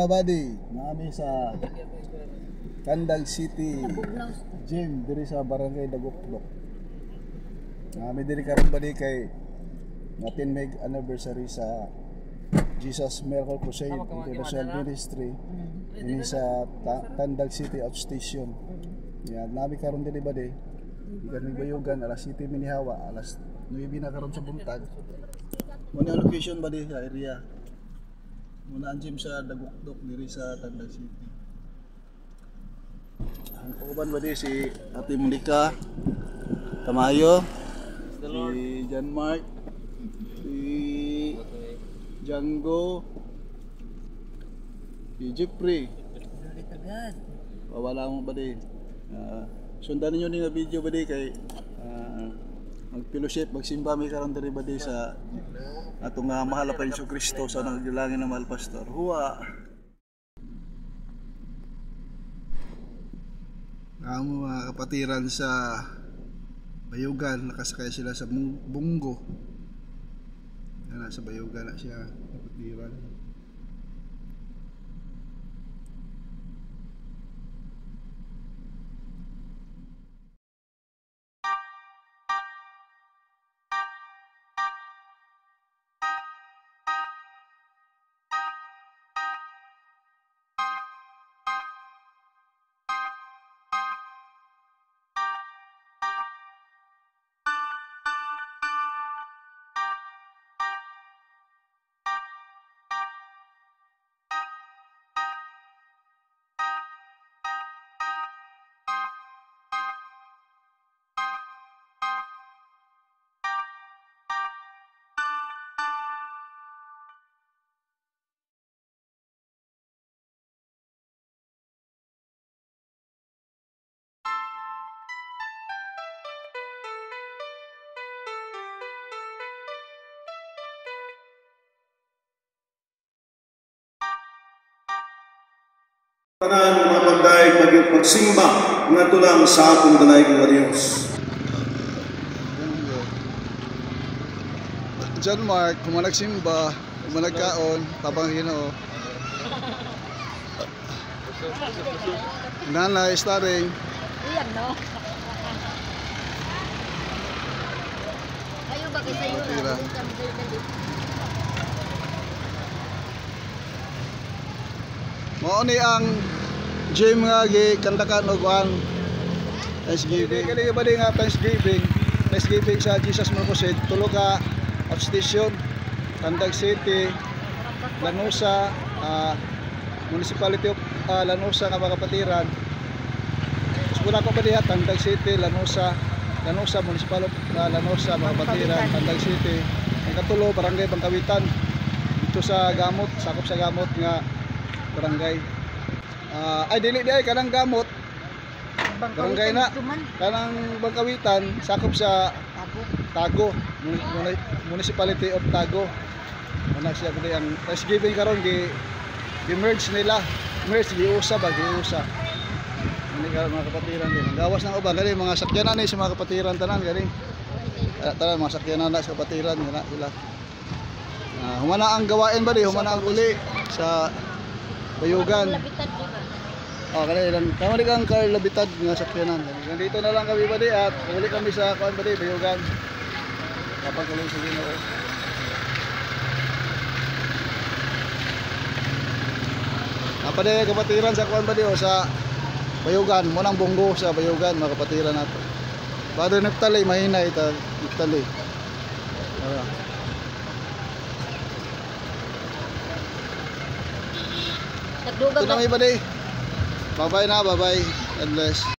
mga buddy, naami sa Tandag City Gym diri sa Barangay Dagukdok. Naami diri karon buddy kay natin may anniversary sa Jesus Miracle Crusade International Ministry ini sa Tandag City Outstation. Yan, naami karon diri buddy. Ikan may bayugan alas 7 minihawa, alas 9 na karon sa buntag. Muna location buddy sa area. Muna ang gym sa Dagukdok diri sa Tandag City. Ang kauban ba di si Ate Monica Tamayo, si John Mark, si Django, si Jeffrey. Wala mo ba di? Sundan niyo ni nga video ba di kay mag-fellowship, magsimba may karon diri ba di sa atong mahal pa Hesus Kristo sa nagdilangin na mahal pastor. Huwa. Amo mga kapatiran sa Bayugan, nakasakay sila sa bunggo. Nasa Bayugan na siya kapatiran. Tanan mga pagdaig magsimba nga tulang sa akong dalay nga Dios. John Mark, kung nagsimba, kung nagkaon, tabang Ginoo. Nanay starring. Iyan no. Ayo ba kay sayo na. Mao ni ang gym nga gikantakan og ang Thanksgiving. Kali ba di nga Thanksgiving sa Jesus Miracle Crusade, tulo ka outstation, Tandag City, Lanusa, Municipality of Lanusa nga mga kapatiran. Suguna ko pa diha Tandag City, Lanusa, Municipal of Lanusa mga kapatiran, Tandag City. Ang katulo Barangay Bangkawitan. Dito sa gamot, sakop sa gamot nga barangay. Ay dili di ay kanang gamot. Barangay na. Kanang Bangkawitan sakop sa Tago, Municipality of Tago. Ana siya kung ang Thanksgiving karon gi-merge nila. Merge giusa ba giusa. Ini karon mga kapatiran din. Ang gawas ng uban kani mga sakyanan ni sa mga kapatiran tanan kani. Tanan mga sakyanan na sa kapatiran kana sila. Humana ang gawain ba di humana ang uli sa Bayugan. Oh, kanina lang. Tama di kang kalabitad nga sakyanan. Nandito na lang kami ba di at uli kami sa kuan ba di Bayugan. Kapag ulit sa Ginoo. Napade kapatiran sa kuan ba di sa Bayugan, mo nang bunggo sa Bayugan mga kapatiran nato. Father Neftali mahina ita Neftali. Ito na may bali. Bye bye na, bye bye. God bless.